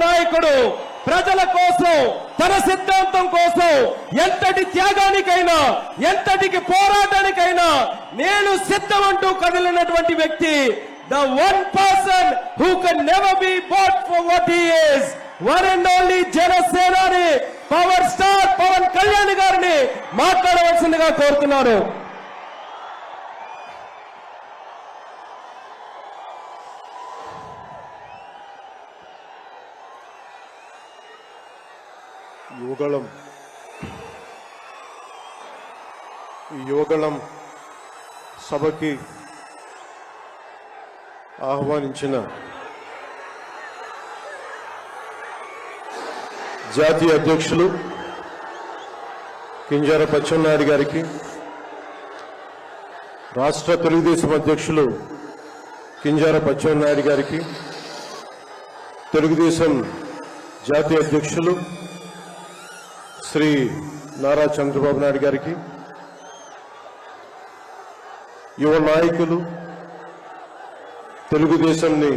నాయకుడు ప్రజల కోసం తన సిద్ధాంతం కోసం ఎంతటి త్యాగానికైనా ఎంతటికి పోరాటానికైనా నేను సిద్ధమంటూ కదిలినటువంటి వ్యక్తి. The one person who can never be bought for what he is. One and only జనసేనాని పవర్ స్టార్ పవన్ కళ్యాణ్ గారిని మాట్లాడవలసిందిగా కోరుతున్నాను. యువగళం సభకి ఆహ్వానించిన జాతీయ అధ్యక్షులు కింజరాపు అచ్చెన్నాయుడు గారికి, రాష్ట్ర తెలుగుదేశం అధ్యక్షులు కింజరాపు అచ్చెన్నాయుడు గారికి, తెలుగుదేశం జాతీయ అధ్యక్షులు శ్రీ నారా చంద్రబాబు నాయుడు గారికి, యువ నాయకులు, తెలుగుదేశాన్ని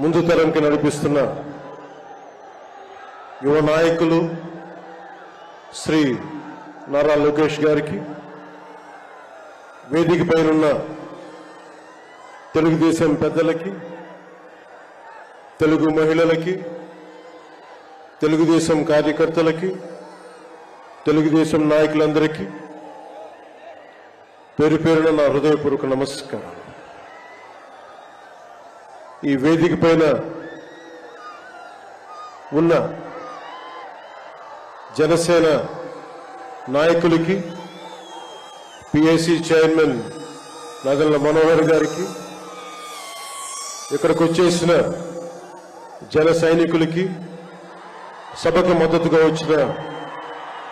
ముందు తరంకి నడిపిస్తున్న యువ నాయకులు శ్రీ నారా లోకేష్ గారికి, వేదిక పైనున్న తెలుగుదేశం పెద్దలకి, తెలుగు మహిళలకి, తెలుగుదేశం కార్యకర్తలకి, తెలుగుదేశం నాయకులందరికీ పేరు పేరున నా హృదయపూర్వక నమస్కారం. ఈ వేదిక పైన ఉన్న జనసేన నాయకులకి, పిఐసి చైర్మన్ నాదెండ్ల మనోహర్ గారికి, ఇక్కడికి వచ్చేసిన జన సైనికులకి, సభకు మద్దతుగా వచ్చిన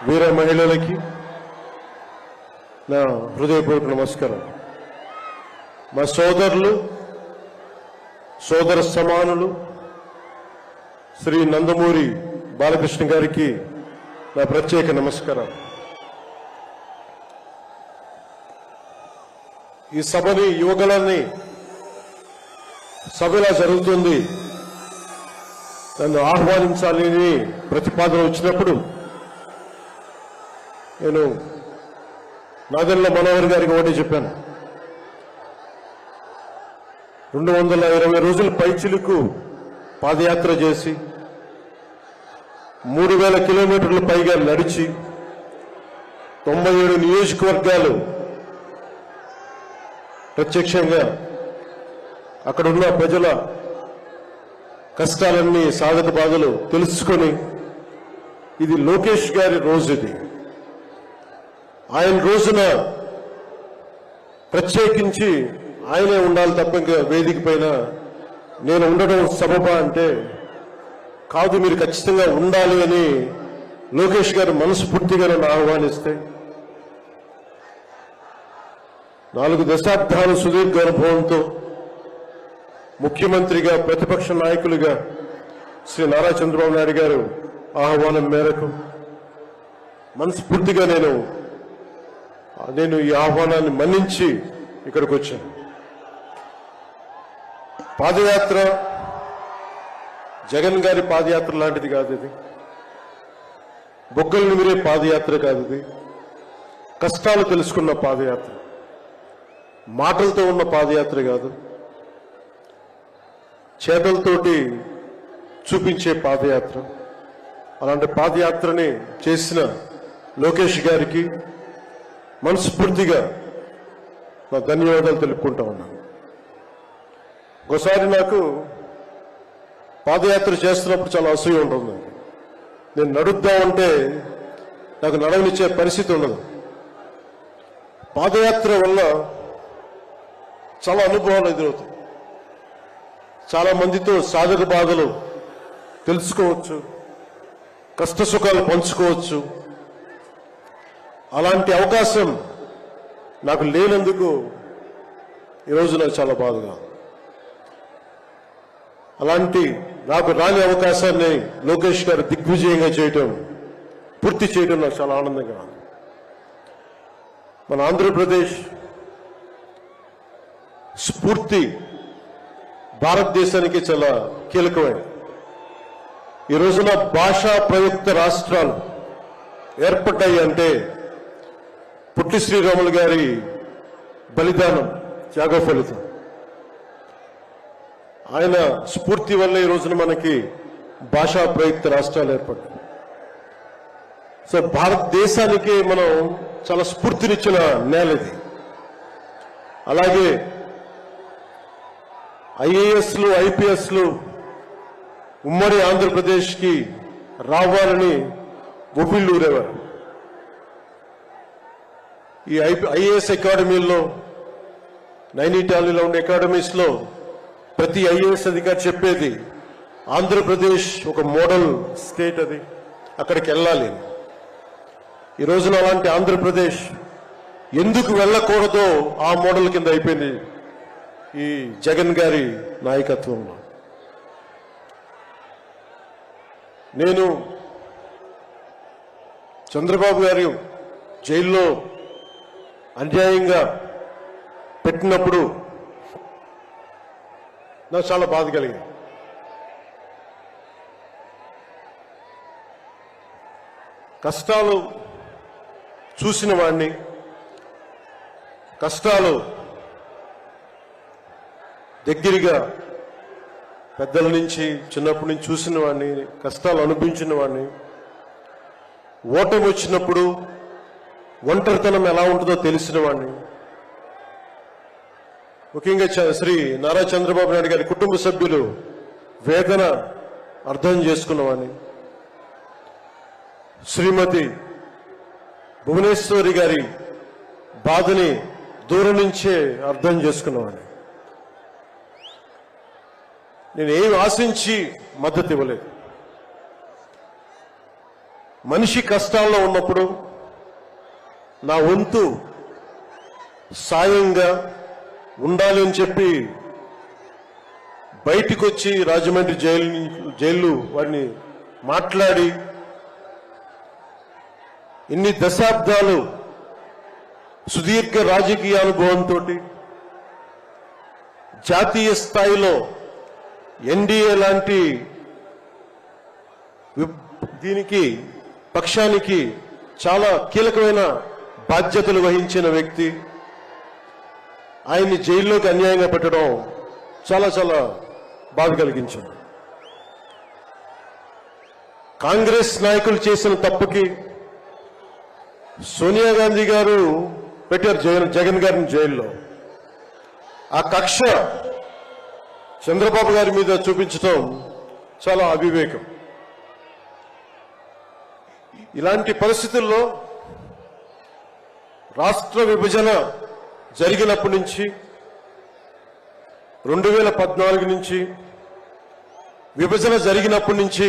వీర మహిళలకి నా హృదయపూర్వక నమస్కారం. మా సోదరులు, సోదర సమానులు శ్రీ నందమూరి బాలకృష్ణ గారికి నా ప్రత్యేక నమస్కారం. ఈ సభని, యువగళాన్ని సభ ఇలా జరుగుతుంది, నన్ను ఆహ్వానించాలని ప్రతిపాదన వచ్చినప్పుడు నేను నాదెండ్ల మనోహర్ గారికి ఒకటి చెప్పాను. 220 రోజుల పైచిలుకు పాదయాత్ర చేసి 3000 కిలోమీటర్ల పైగా నడిచి 97 నియోజకవర్గాలు ప్రత్యక్షంగా అక్కడున్న ప్రజల కష్టాలన్నీ, సాధక బాధలు తెలుసుకొని, ఇది లోకేష్ గారి రోజు, ఇది ఆయన రోజున ప్రత్యేకించి ఆయనే ఉండాలి తప్ప ఇంకా వేదిక పైన నేను ఉండడం సబబా అంటే కాదు, మీరు ఖచ్చితంగా ఉండాలి అని లోకేష్ గారు మనస్ఫూర్తిగా నన్ను ఆహ్వానిస్తే 4 దశాబ్దాల సుదీర్ఘ అనుభవంతో ముఖ్యమంత్రిగా, ప్రతిపక్ష నాయకులుగా శ్రీ నారా చంద్రబాబు నాయుడు గారు ఆహ్వానం మేరకు మనస్ఫూర్తిగా నేను ఈ ఆహ్వానాన్ని మన్నించి ఇక్కడికి వచ్చాను. పాదయాత్ర జగన్ గారి పాదయాత్ర లాంటిది కాదు, ఇది బొగ్గలు నిమిరే పాదయాత్ర కాదు, ఇది కష్టాలు తెలుసుకున్న పాదయాత్ర, మాటలతో ఉన్న పాదయాత్ర కాదు, చేతలతోటి చూపించే పాదయాత్ర. అలాంటి పాదయాత్రని చేసిన లోకేష్ గారికి మనస్ఫూర్తిగా నా ధన్యవాదాలు తెలుపుకుంటా ఉన్నాను. ఒకసారి నాకు పాదయాత్ర చేస్తున్నప్పుడు చాలా అసూయ ఉంటుంది. నేను నడుద్దామంటే నాకు నడవనిచ్చే పరిస్థితి ఉండదు. పాదయాత్ర వల్ల చాలా అనుభవాలు ఎదురవుతాయి. చాలా మందితో సాధక బాధలు తెలుసుకోవచ్చు, కష్ట సుఖాలు పంచుకోవచ్చు. అలాంటి అవకాశం నాకు లేనందుకు ఈరోజు నాకు చాలా బాధగా. అలాంటి నాకు రాని అవకాశాన్ని లోకేష్ గారు దిగ్విజయంగా చేయటం, పూర్తి చేయడం నాకు చాలా ఆనందంగా. మన ఆంధ్రప్రదేశ్ స్ఫూర్తి భారతదేశానికి చాలా కీలకమైనది. ఈ రోజున భాషా ప్రయుక్త రాష్ట్రాలు ఏర్పడ్డాయి అంటే పుట్టి శ్రీరాములు గారి బలిదానం, త్యాగ ఫలితం. ఆయన స్ఫూర్తి వల్ల ఈ రోజున మనకి భాషా ప్రయుక్త రాష్ట్రాలు ఏర్పడ్డాయి. సో భారతదేశానికి మనం చాలా స్ఫూర్తినిచ్చిన నేల ఇది. అలాగే ఐఏఎస్లు, ఐపీఎస్లు ఉమ్మడి ఆంధ్రప్రదేశ్కి రావాలని ఒవ్విళ్ళూరేవారు. ఈ ఐఏఎస్ అకాడమీల్లో, నైనిటాలీలో ఉండే అకాడమీస్లో ప్రతి ఐఏఎస్ అధికారి చెప్పేది ఆంధ్రప్రదేశ్ ఒక మోడల్ స్టేట్, అది అక్కడికి వెళ్ళాలి. ఈ రోజున అలాంటి ఆంధ్రప్రదేశ్ ఎందుకు వెళ్ళకూడదో ఆ మోడల్ కింద అయిపోయింది ఈ జగన్ గారి నాయకత్వంలో. నేను చంద్రబాబు గారు జైల్లో అన్యాయంగా పెట్టినప్పుడు నాకు చాలా బాధ కలిగింది. కష్టాలు చూసిన వాడిని, కష్టాలు దగ్గరగా పెద్దల నుంచి చిన్నప్పటి నుంచి చూసిన వాడిని, కష్టాలు అనుభవించిన వాడిని, ఓటమి వచ్చినప్పుడు ఒంటరితనం ఎలా ఉంటుందో తెలిసిన వాడిని, ముఖ్యంగా శ్రీ నారా చంద్రబాబు నాయుడు గారి కుటుంబ సభ్యులు వేదన అర్థం చేసుకున్నవాడిని, శ్రీమతి భువనేశ్వరి గారి బాధని దూరం నుంచే అర్థం చేసుకున్నవాడిని. నేను ఏం ఆశించి మద్దతు ఇవ్వలేదు. మనిషి కష్టాల్లో ఉన్నప్పుడు నా వంతు సాయంగా ఉండాలి అని చెప్పి బయటికి వచ్చి రాజమండ్రి జైలు వారిని మాట్లాడి ఇన్ని దశాబ్దాలు సుదీర్ఘ రాజకీయ అనుభవంతో జాతీయ స్థాయిలో ఎన్డీఏ లాంటి దీనికి పక్షానికి చాలా కీలకమైన బాధ్యతలు వహించిన వ్యక్తి ఆయన్ని జైల్లోకి అన్యాయంగా పెట్టడం చాలా చాలా బాధ కలిగించింది. కాంగ్రెస్ నాయకులు చేసిన తప్పుకి సోనియా గాంధీ గారు పెట్టారు జగన్ గారిని జైల్లో. ఆ కక్ష చంద్రబాబు గారి మీద చూపించడం చాలా అవివేకం. ఇలాంటి పరిస్థితుల్లో రాష్ట్ర విభజన జరిగినప్పటి నుంచి 2014 నుంచి విభజన జరిగినప్పటి నుంచి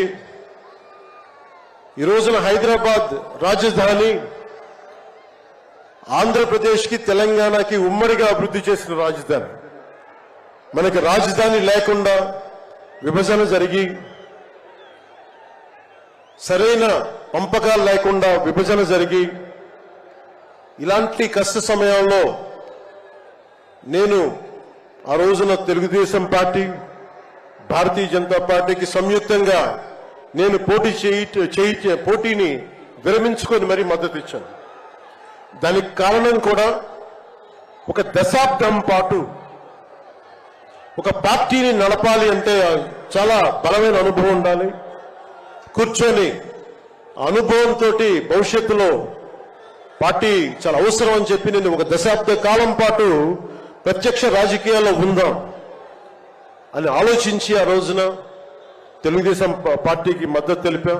ఈ రోజున హైదరాబాద్ రాజధాని ఆంధ్రప్రదేశ్కి, తెలంగాణకి ఉమ్మడిగా అభివృద్ధి చేసిన రాజధాని. మనకి రాజధాని లేకుండా విభజన జరిగి, సరైన పంపకాలు లేకుండా విభజన జరిగి, ఇలాంటి కష్ట సమయంలో నేను ఆ రోజున తెలుగుదేశం పార్టీ, భారతీయ జనతా పార్టీకి సంయుక్తంగా నేను పోటీని విరమించుకొని మరీ మద్దతు ఇచ్చాను. దానికి కారణం కూడా ఒక దశాబ్దం పాటు ఒక పార్టీని నడపాలి అంటే చాలా బలమైన అనుభవం ఉండాలి. కూర్చొని అనుభవంతో భవిష్యత్తులో పార్టీ చాలా అవసరం అని చెప్పి నేను ఒక దశాబ్ద కాలం పాటు ప్రత్యక్ష రాజకీయాల్లో ఉందాం అని ఆలోచించి ఆ రోజున తెలుగుదేశం పార్టీకి మద్దతు తెలిపాం.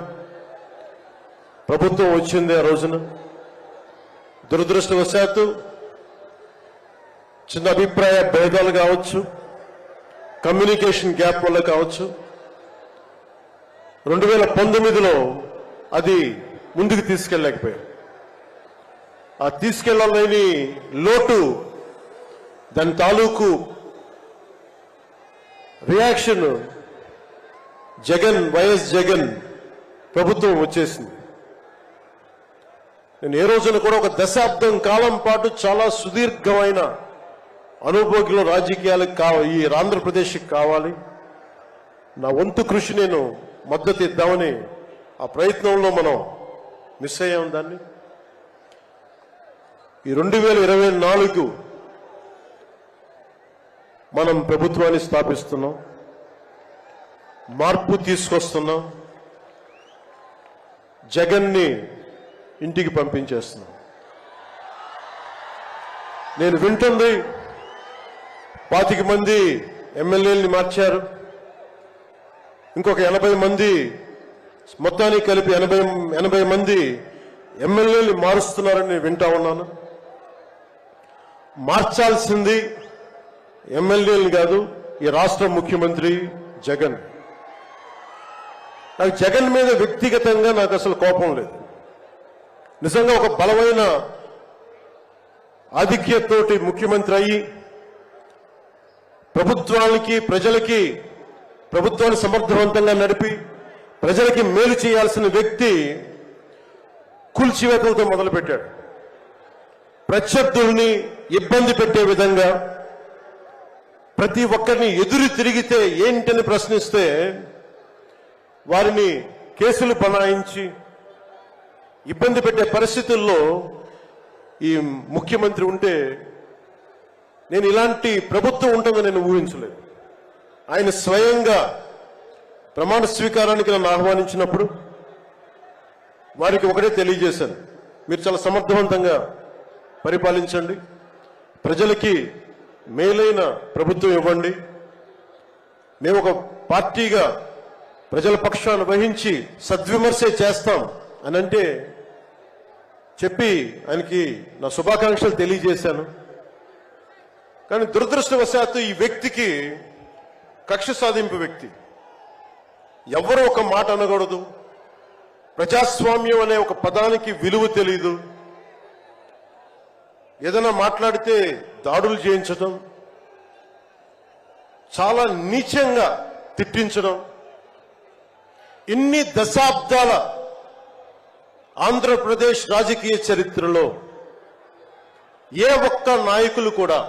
ప్రభుత్వం వచ్చింది ఆ రోజున. దురదృష్టవశాత్తు చిన్న అభిప్రాయ భేదాలు కావచ్చు, కమ్యూనికేషన్ గ్యాప్ వల్ల కావచ్చు, 2019లో అది ముందుకు తీసుకెళ్ళలేకపోయాం. ఆ తీసుకెళ్లలేని లోటు, దాని తాలూకు రియాక్షన్ వైఎస్ జగన్ ప్రభుత్వం వచ్చేసింది. నేను ఏ రోజున కూడా ఒక దశాబ్దం కాలం పాటు చాలా సుదీర్ఘమైన అనుభోగిలో రాజకీయాలకు ఈ ఆంధ్రప్రదేశ్కి కావాలి. నా వంతు కృషి నేను మద్దతు ఇద్దామని ఆ ప్రయత్నంలో మనం మిస్ అయ్యాం దాన్ని. ఈ 2024 మనం ప్రభుత్వాన్ని స్థాపిస్తున్నాం, మార్పు తీసుకొస్తున్నాం, జగన్ని ఇంటికి పంపించేస్తున్నాం. నేను వింటుంది 25 మంది ఎమ్మెల్యేలని మార్చారు, ఇంకొక 80 మంది, మొత్తానికి కలిపి 80 మంది ఎమ్మెల్యేలు మారుస్తున్నారని నేను వింటా ఉన్నాను. మార్చాల్సింది ఎమ్మెల్యేలు కాదు, ఈ రాష్ట్ర ముఖ్యమంత్రి జగన్. నాకు జగన్ మీద వ్యక్తిగతంగా నాకు అసలు కోపం లేదు. నిజంగా ఒక బలమైన ఆధిక్యతతోటి ముఖ్యమంత్రి అయ్యి ప్రభుత్వానికి ప్రజలకి ప్రభుత్వాన్ని సమర్థవంతంగా నడిపి ప్రజలకి మేలు చేయాల్సిన వ్యక్తి కూల్చివేతలతో మొదలుపెట్టాడు. ప్రత్యర్థుల్ని ఇబ్బంది పెట్టే విధంగా ప్రతి ఒక్కరిని ఎదురు తిరిగితే ఏంటని ప్రశ్నిస్తే వారిని కేసులు బనాయించి ఇబ్బంది పెట్టే పరిస్థితుల్లో ఈ ముఖ్యమంత్రి ఉంటే నేను ఇలాంటి ప్రభుత్వం ఉంటుందని నేను ఊహించలేదు. ఆయన స్వయంగా ప్రమాణ స్వీకారానికి నన్ను ఆహ్వానించినప్పుడు వారికి ఒకటే తెలియజేశాను, మీరు చాలా సమర్థవంతంగా పరిపాలించండి, ప్రజలకి మేలైన ప్రభుత్వం ఇవ్వండి, మేము ఒక పార్టీగా ప్రజల పక్షాన్ని వహించి సద్విమర్శ చేస్తాం అని అంటే చెప్పి ఆయనకి నా శుభాకాంక్షలు తెలియజేశాను. కానీ దురదృష్టవశాత్తు ఈ వ్యక్తికి కక్ష సాధింపు వ్యక్తి, ఎవరో ఒక మాట అనకూడదు, ప్రజాస్వామ్యం అనే ఒక పదానికి విలువ తెలీదు, ఏదైనా మాట్లాడితే దాడులు చేయించడం, చాలా నీచంగా తిట్టించడం. ఇన్ని దశాబ్దాల ఆంధ్రప్రదేశ్ రాజకీయ చరిత్రలో ఏ ఒక్క నాయకులు కూడా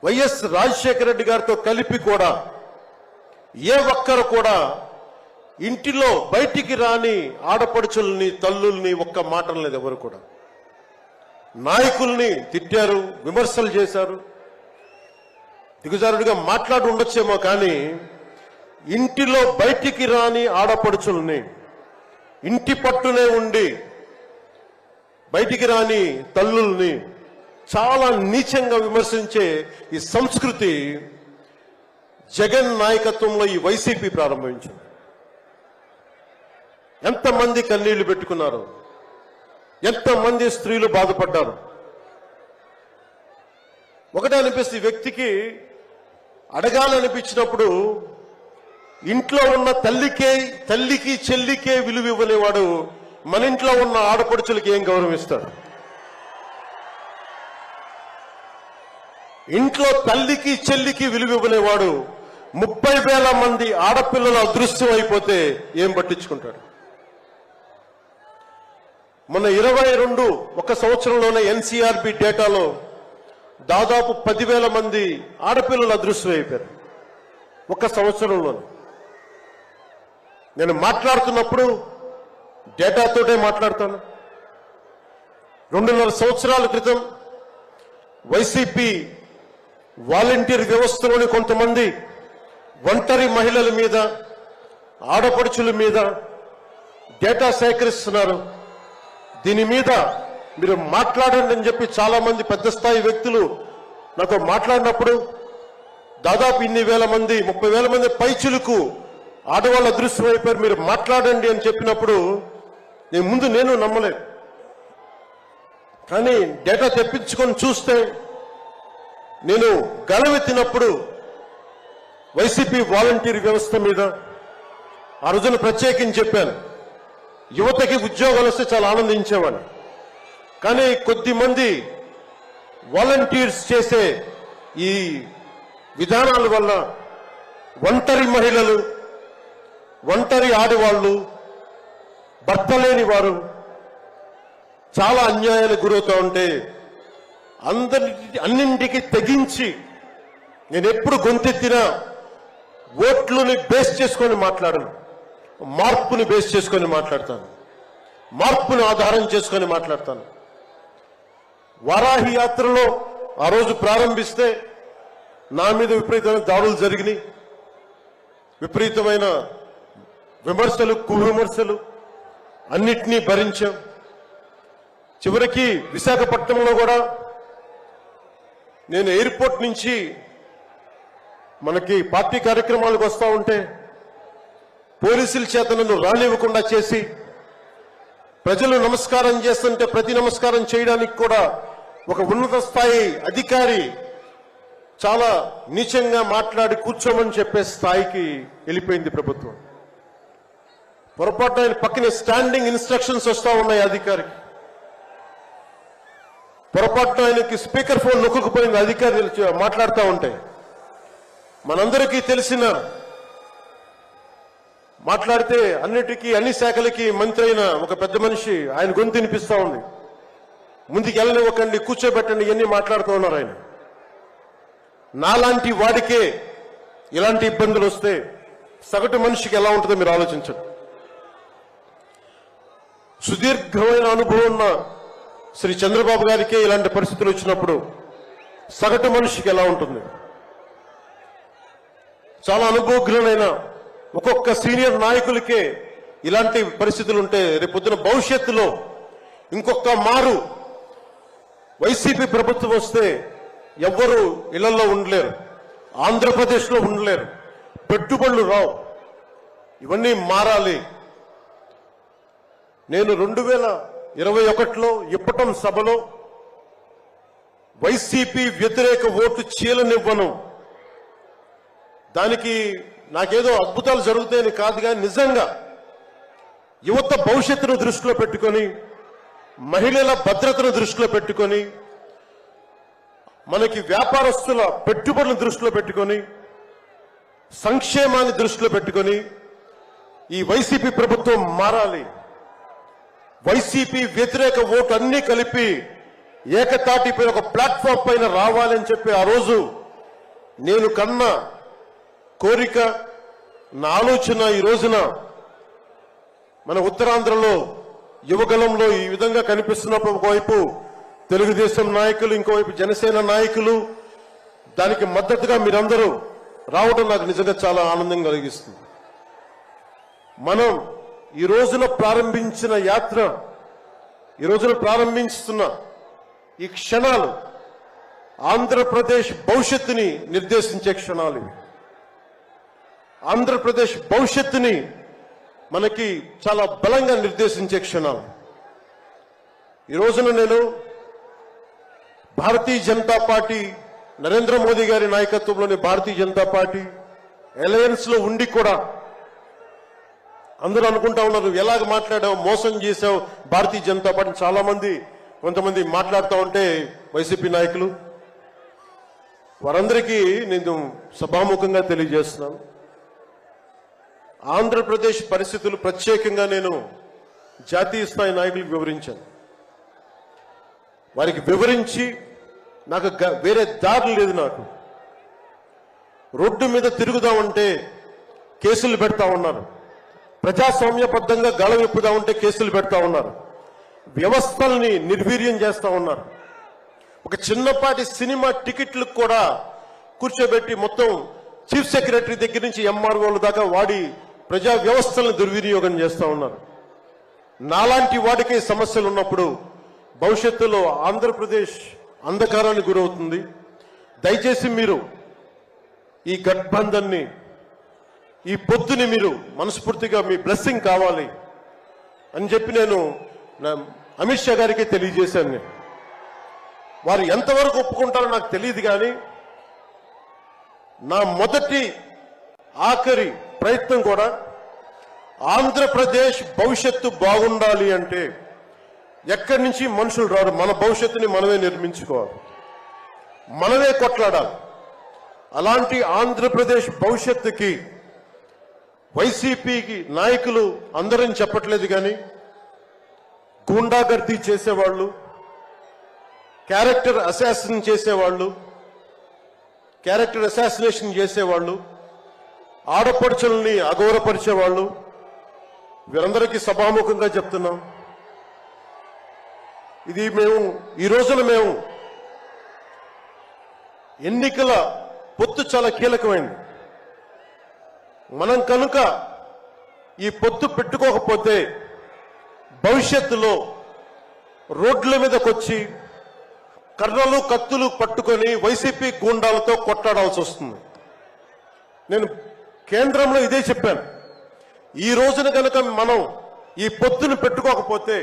వైఎస్ రాజశేఖర రెడ్డి గారితో కలిపి కూడా ఏ ఒక్కరు కూడా ఇంటిలో బయటికి రాని ఆడపడుచుల్ని తల్లుల్ని ఒక్క మాట లేదు. ఎవరు కూడా నాయకుల్ని తిట్టారు, విమర్శలు చేశారు, దిగజారుడిగా మాట్లాడి ఉండొచ్చేమో, కానీ ఇంటిలో బయటికి రాని ఆడపడుచుల్ని, ఇంటి పట్టునే ఉండి బయటికి రాని తల్లుల్ని చాలా నీచంగా విమర్శించే ఈ సంస్కృతి జగన్ నాయకత్వంలో ఈ వైసీపీ ప్రారంభించింది. ఎంతమంది కన్నీళ్లు పెట్టుకున్నారు, ఎంతమంది స్త్రీలు బాధపడ్డారు. ఒకటే అనిపిస్తుంది, ఈ వ్యక్తికి అడగాలనిపించినప్పుడు ఇంట్లో ఉన్న తల్లికి చెల్లికే విలువ ఇవ్వలేవాడు మన ఇంట్లో ఉన్న ఆడపడుచులకి ఏం గౌరవిస్తాడు? ఇంట్లో తల్లికి చెల్లికి విలువ ఇవ్వలేవాడు 30,000 మంది ఆడపిల్లలు అదృశ్యం అయిపోతే ఏం పట్టించుకుంటాడు? మొన్న 22 ఒక సంవత్సరంలోనే ఎన్సీఆర్బీ డేటాలో దాదాపు 10,000 మంది ఆడపిల్లలు అదృశ్యం అయిపోయారు ఒక సంవత్సరంలోనే. నేను మాట్లాడుతున్నప్పుడు డేటాతోటే మాట్లాడతాను. 2.5 సంవత్సరాల క్రితం వైసీపీ వాలంటీర్ వ్యవస్థలోని కొంతమంది ఒంటరి మహిళల మీద, ఆడపడుచుల మీద డేటా సేకరిస్తున్నారు. దీని మీద మీరు మాట్లాడండి అని చెప్పి చాలా మంది పెద్ద స్థాయి వ్యక్తులు నాతో మాట్లాడినప్పుడు దాదాపు ఇన్ని వేల మంది, 30,000 మంది పైచులకు ఆడవాళ్ళు అదృశ్యం అయిపోయారు, మీరు మాట్లాడండి అని చెప్పినప్పుడు నేను నమ్మలేదు. కానీ డేటా తెప్పించుకొని చూస్తే నేను గలవెత్తినప్పుడు వైసీపీ వాలంటీర్ వ్యవస్థ మీద ఆ రోజున ప్రత్యేకించి చెప్పాను, యువతకి ఉద్యోగాలు వస్తే చాలా ఆనందించేవాడిని. కానీ కొద్ది మంది వాలంటీర్స్ చేసే ఈ విధానాల వల్ల ఒంటరి మహిళలు, ఒంటరి ఆడవాళ్లు, భర్త లేని వారు చాలా అన్యాయానికి గురవుతూ ఉంటే అన్నింటికి తెగించి నేను ఎప్పుడు గొంతెత్తినా ఓట్లని బేస్ చేసుకొని మాట్లాడను, మార్పుని బేస్ చేసుకొని మాట్లాడతాను, మార్పుని ఆధారం చేసుకొని మాట్లాడతాను. వారాహి యాత్రలో ఆ రోజు ప్రారంభిస్తే నా మీద విపరీతమైన దాడులు జరిగినాయి, విపరీతమైన విమర్శలు, కువిమర్శలు అన్నిటినీ భరించాం. చివరికి విశాఖపట్నంలో కూడా నేను ఎయిర్పోర్ట్ నుంచి మనకి పార్టీ కార్యక్రమాలకు వస్తూ ఉంటే పోలీసుల చేత నన్ను రానివ్వకుండా చేసి, ప్రజలు నమస్కారం చేస్తుంటే ప్రతి నమస్కారం చేయడానికి కూడా ఒక ఉన్నత స్థాయి అధికారి చాలా నీచంగా మాట్లాడి కూర్చోమని చెప్పే స్థాయికి వెళ్ళిపోయింది ప్రభుత్వం. పొరపాటు ఆయన పక్కనే స్టాండింగ్ ఇన్స్ట్రక్షన్స్ వస్తూ ఉన్నాయి అధికారికి. పొరపాటున ఆయనకి స్పీకర్ ఫోన్ నొక్కుకుపోయింది అధికారులు మాట్లాడుతూ ఉంటాయి. మనందరికీ తెలిసిన మాట్లాడితే అన్నిటికీ అన్ని శాఖలకి మంత్రి అయిన ఒక పెద్ద మనిషి ఆయన గొంతు వినిపిస్తూ ఉంది. ముందుకు వెళ్ళనివ్వకండి, కూర్చోబెట్టండి, ఇవన్నీ మాట్లాడుతూ ఉన్నారు ఆయన. నాలాంటి వాడికే ఇలాంటి ఇబ్బందులు వస్తే సగటు మనిషికి ఎలా ఉంటుందో మీరు ఆలోచించండి. సుదీర్ఘమైన అనుభవం ఉన్న శ్రీ చంద్రబాబు గారికే ఇలాంటి పరిస్థితులు వచ్చినప్పుడు సగటు మనిషికి ఎలా ఉంటుంది? చాలా అనుభవజ్ఞులైన ఒక్కొక్క సీనియర్ నాయకులకే ఇలాంటి పరిస్థితులు ఉంటే రేపొద్దున భవిష్యత్తులో ఇంకొక మారు వైసీపీ ప్రభుత్వం వస్తే ఎవ్వరూ ఇళ్లలో ఉండలేరు, ఆంధ్రప్రదేశ్లో ఉండలేరు, పెట్టుబడులు రావు. ఇవన్నీ మారాలి. నేను 2021లో ఇప్పటం సభలో వైసీపీ వ్యతిరేక ఓటు చీలనివ్వను. దానికి నాకేదో అద్భుతాలు జరుగుతాయని కాదు, కానీ నిజంగా యువత భవిష్యత్తును దృష్టిలో పెట్టుకొని, మహిళల భద్రతను దృష్టిలో పెట్టుకొని, మనకి వ్యాపారస్తుల పెట్టుబడులను దృష్టిలో పెట్టుకొని, సంక్షేమాన్ని దృష్టిలో పెట్టుకొని ఈ వైసీపీ ప్రభుత్వం మారాలి. వైసీపీ వ్యతిరేక ఓటు అన్ని కలిపి ఏకతాటిపై ఒక ప్లాట్ఫామ్ పైన రావాలని చెప్పి ఆ రోజు నేను కన్న కోరిక, నా ఆలోచన ఈ రోజున మన ఉత్తరాంధ్రలో యువగలంలో ఈ విధంగా కనిపిస్తున్నప్పుడు ఒకవైపు తెలుగుదేశం నాయకులు, ఇంకోవైపు జనసేన నాయకులు, దానికి మద్దతుగా మీరందరూ రావడం నాకు నిజంగా చాలా ఆనందం కలిగిస్తుంది. మనం ఈ రోజున ప్రారంభించిన యాత్ర, ఈ రోజున ప్రారంభిస్తున్న ఈ క్షణాలు ఆంధ్రప్రదేశ్ భవిష్యత్తుని నిర్దేశించే క్షణాలు ఇవి. ఆంధ్రప్రదేశ్ భవిష్యత్తుని మనకి చాలా బలంగా నిర్దేశించే క్షణాలు. ఈ రోజున నేను భారతీయ జనతా పార్టీ, నరేంద్ర మోదీ గారి నాయకత్వంలోని భారతీయ జనతా పార్టీ అలయన్స్ లో ఉండి కూడా అందరూ అనుకుంటా ఉన్నారు, ఎలాగ మాట్లాడావు, మోసం చేశావు భారతీయ జనతా పార్టీ. చాలా మంది, కొంతమంది మాట్లాడుతూ ఉంటే వైసీపీ నాయకులు, వారందరికీ నేను సభాముఖంగా తెలియజేస్తున్నాను, ఆంధ్రప్రదేశ్ పరిస్థితులు ప్రత్యేకంగా నేను జాతీయ స్థాయి నాయకులకు వివరించాను. వారికి వివరించి నాకు వేరే దారి లేదు. నాకు రోడ్డు మీద తిరుగుదామంటే కేసులు పెడతా ఉన్నారు, ప్రజాస్వామ్యబద్ధంగా గళమెప్పుదా ఉంటే కేసులు పెడతా ఉన్నారు, వ్యవస్థల్ని నిర్వీర్యం చేస్తా ఉన్నారు. ఒక చిన్నపాటి సినిమా టికెట్లకు కూడా కూర్చోబెట్టి మొత్తం చీఫ్ సెక్రటరీ దగ్గర నుంచి ఎంఆర్ఓల దాకా వాడి ప్రజా వ్యవస్థలను దుర్వినియోగం చేస్తా ఉన్నారు. నాలాంటి వాడికి సమస్యలు ఉన్నప్పుడు భవిష్యత్తులో ఆంధ్రప్రదేశ్ అంధకారానికి గురవుతుంది. దయచేసి మీరు ఈ గఠబంధన్ని, ఈ పొత్తుని మీరు మనస్ఫూర్తిగా మీ బ్లెస్సింగ్ కావాలి అని చెప్పి నేను అమిత్ షా గారికి తెలియజేశాను. వారు ఎంతవరకు ఒప్పుకుంటారో నాకు తెలియదు, కానీ నా మొదటి ఆఖరి ప్రయత్నం కూడా ఆంధ్రప్రదేశ్ భవిష్యత్తు బాగుండాలి అంటే ఎక్కడి నుంచి మనుషులు రారు, మన భవిష్యత్తుని మనమే నిర్మించుకోవాలి, మనమే కొట్లాడాలి. అలాంటి ఆంధ్రప్రదేశ్ భవిష్యత్తుకి వైసీపీకి నాయకులు అందరని చెప్పట్లేదు, కానీ గూండాగర్దీ చేసేవాళ్ళు, క్యారెక్టర్ అసాసినేషన్ చేసేవాళ్ళు, ఆడపడుచుల్ని అగౌరవపరిచేవాళ్ళు, వీరందరికీ సభాముఖంగా చెప్తున్నాం. ఇది ఈ రోజున మేము ఎన్నికల పొత్తు చాలా కీలకమైంది. మనం కనుక ఈ పొత్తు పెట్టుకోకపోతే భవిష్యత్తులో రోడ్ల మీదకొచ్చి కర్రలు కత్తులు పట్టుకొని వైసీపీ గూండాలతో కొట్టాడాల్సి వస్తుంది. నేను కేంద్రంలో ఇదే చెప్పాను. ఈ రోజున కనుక మనం ఈ పొత్తును పెట్టుకోకపోతే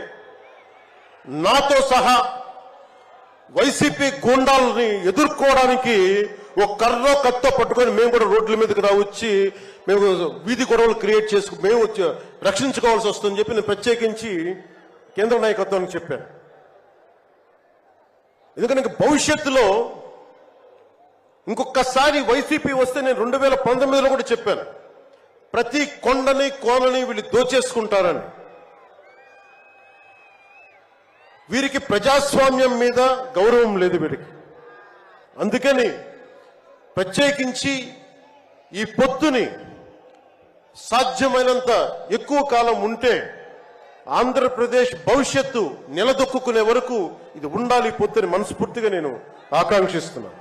నాతో సహా వైసీపీ గూండాలని ఎదుర్కోవడానికి ఒక కర్ర కత్తో పట్టుకొని మేము కూడా రోడ్ల మీదకి వచ్చి మేము వీధి గొడవలు క్రియేట్ చేసుకు మేము రక్షించుకోవాల్సి వస్తుందని చెప్పి నేను ప్రత్యేకించి కేంద్ర నాయకత్వానికి చెప్పాను. ఎందుకంటే భవిష్యత్తులో ఇంకొకసారి వైసీపీ వస్తే నేను 2019లో కూడా చెప్పాను, ప్రతి కొండని కోనని వీళ్ళు దోచేసుకుంటారని. వీరికి ప్రజాస్వామ్యం మీద గౌరవం లేదు వీరికి. అందుకని ప్రత్యేకించి ఈ పొత్తుని సాధ్యమైనంత ఎక్కువ కాలం ఉంటే ఆంధ్రప్రదేశ్ భవిష్యత్తు నిలదొక్కునే వరకు ఇది ఉండాలి పొత్తుని మనస్ఫూర్తిగా నేను ఆకాంక్షిస్తున్నాను.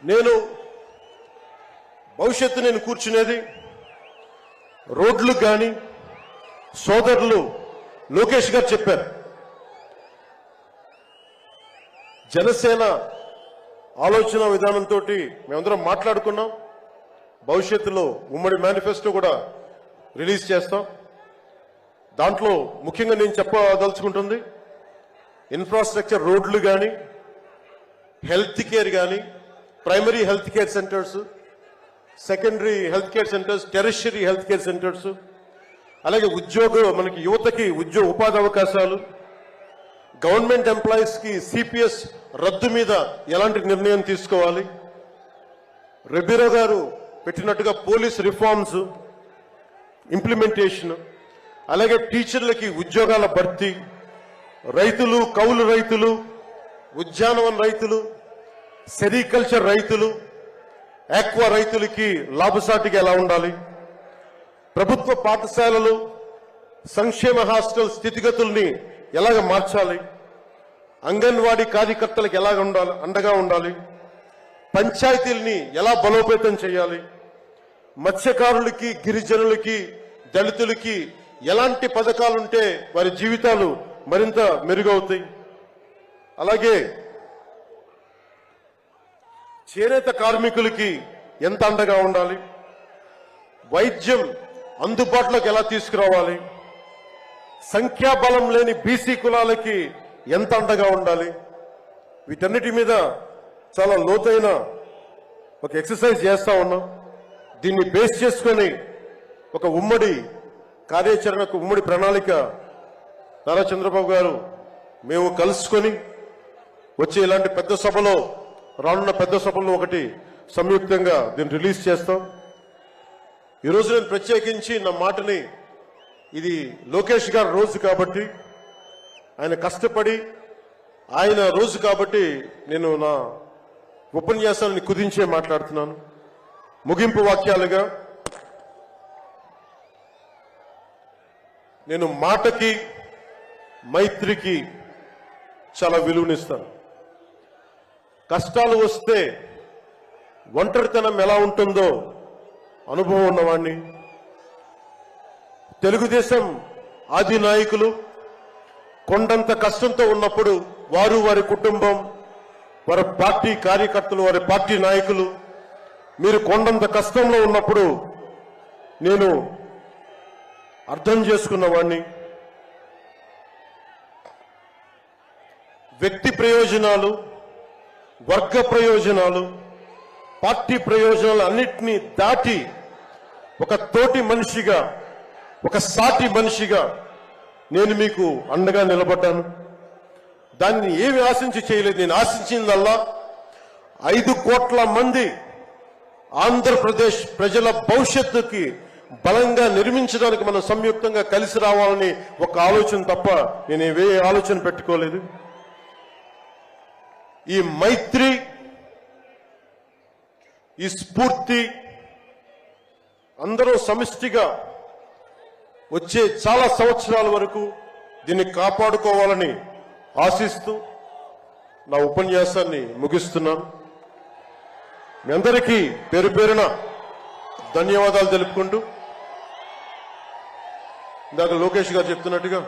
నేను భవిష్యత్తు నేను కూర్చునేది రోడ్లు కానీ సోదరులు లోకేష్ గారు చెప్పారు, జనసేన ఆలోచన విధానంతో మేమందరం మాట్లాడుకున్నాం. భవిష్యత్తులో ఉమ్మడి మేనిఫెస్టో కూడా రిలీజ్ చేస్తాం. దాంట్లో ముఖ్యంగా నేను చెప్పదలుచుకుంటుంది ఇన్ఫ్రాస్ట్రక్చర్, రోడ్లు కానీ, హెల్త్ కేర్ కానీ, primary health care centres, secondary health care centres, tertiary health care centres, అలాగే మనకి యువతకి ఉపాధి అవకాశాలు, గవర్నమెంట్ ఎంప్లాయీస్ కి సిపిఎస్ రద్దు మీద ఎలాంటి నిర్ణయం తీసుకోవాలి, రెబీరో గారు పెట్టినట్టుగా పోలీస్ రిఫార్మ్స్ ఇంప్లిమెంటేషన్, అలాగే టీచర్లకి ఉద్యోగాల భర్తీ, రైతులు, కౌలు రైతులు, ఉద్యానవన రైతులు, సెరికల్చర్ రైతులు, ఆక్వా రైతులకి లాభసాటిగా ఎలా ఉండాలి, ప్రభుత్వ పాఠశాలలు, సంక్షేమ హాస్టల్ స్థితిగతుల్ని ఎలాగ మార్చాలి, అంగన్వాడీ కార్యకర్తలకు ఎలాగ అండగా ఉండాలి, పంచాయతీల్ని ఎలా బలోపేతం చేయాలి, మత్స్యకారులకి, గిరిజనులకి, దళితులకి ఎలాంటి పథకాలుంటే వారి జీవితాలు మరింత మెరుగవుతాయి, అలాగే చేనేత కార్మికులకి ఎంత అండగా ఉండాలి, వైద్యం అందుబాటులోకి ఎలా తీసుకురావాలి, సంఖ్యాబలం లేని బీసీ కులాలకి ఎంత అండగా ఉండాలి, వీటన్నిటి మీద చాలా లోతైన ఒక ఎక్సర్సైజ్ చేస్తా ఉన్నాం. దీన్ని బేస్ చేసుకొని ఒక ఉమ్మడి కార్యాచరణకు, ఉమ్మడి ప్రణాళిక నారా చంద్రబాబు గారు మేము కలుసుకొని వచ్చే ఇలాంటి పెద్ద సభలో, రానున్న పెద్ద సభలో ఒకటి సంయుక్తంగా దీన్ని రిలీజ్ చేస్తాం. ఈరోజు నేను ప్రత్యేకించి నా మాటని, ఇది లోకేష్ గారి రోజు కాబట్టి, ఆయన కష్టపడి ఆయన రోజు కాబట్టి నేను నా ఉపన్యాసాన్ని కుదించే మాట్లాడుతున్నాను. ముగింపు వాక్యాలుగా నేను మాటకి, మైత్రికి చాలా విలువనిస్తాను. కష్టాలు వస్తే ఒంటరితనం ఎలా ఉంటుందో అనుభవం ఉన్నవాణ్ణి. తెలుగుదేశం ఆది నాయకులు కొండంత కష్టంతో ఉన్నప్పుడు వారు, వారి కుటుంబం, వారి పార్టీ కార్యకర్తలు, వారి పార్టీ నాయకులు మీరు కొండంత కష్టంలో ఉన్నప్పుడు నేను అర్థం చేసుకున్నవాణ్ణి. వ్యక్తి ప్రయోజనాలు, వర్గ ప్రయోజనాలు, పార్టీ ప్రయోజనాలు అన్నిటినీ దాటి ఒక తోటి మనిషిగా, ఒక సాటి మనిషిగా నేను మీకు అండగా నిలబడ్డాను. దాన్ని ఏమి ఆశించి చేయలేదు. నేను ఆశించిందల్లా 5 కోట్ల మంది ఆంధ్రప్రదేశ్ ప్రజల భవిష్యత్తుకి బలంగా నిర్మించడానికి మనం సంయుక్తంగా కలిసి రావాలని ఒక ఆలోచన తప్ప నేను ఏ ఆలోచన పెట్టుకోలేదు. ఈ మైత్రి, ఈ స్ఫూర్తి అందరూ సమిష్టిగా వచ్చే చాలా సంవత్సరాల వరకు దీన్ని కాపాడుకోవాలని ఆశిస్తూ నా ఉపన్యాసాన్ని ముగిస్తున్నాను. మీ అందరికీ పేరు పేరున ధన్యవాదాలు తెలుపుకుంటూ, ఇందాక లోకేష్ గారు చెప్తున్నట్టుగా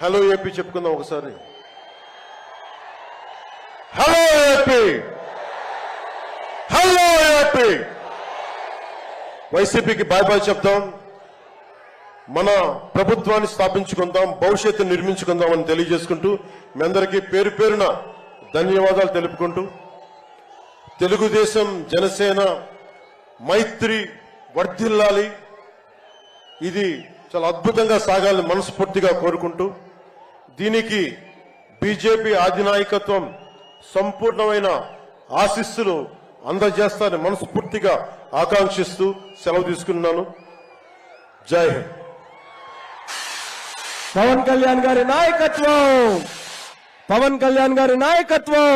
హలో ఏపీ చెప్పుకుందాం ఒకసారి. Hello AP, hello AP. వైసీపీకి బాయ్ బాయ్ చెప్దాం, మన ప్రభుత్వాన్ని స్థాపించుకుందాం, భవిష్యత్తు నిర్మించుకుందాం అని తెలియజేసుకుంటూ మీ అందరికీ పేరు పేరున ధన్యవాదాలు తెలుపుకుంటూ, తెలుగుదేశం జనసేన మైత్రి వర్ధిల్లాలి, ఇది చాలా అద్భుతంగా సాగాలని మనస్ఫూర్తిగా కోరుకుంటూ, దీనికి బీజేపీ అధినాయకత్వం సంపూర్ణమైన ఆశీస్సులు అందజేస్తారని మనస్ఫూర్తిగా ఆకాంక్షిస్తూ సెలవు తీసుకున్నాను. జై హింద్. పవన్ కళ్యాణ్ గారి నాయకత్వం, పవన్ కళ్యాణ్ గారి నాయకత్వం.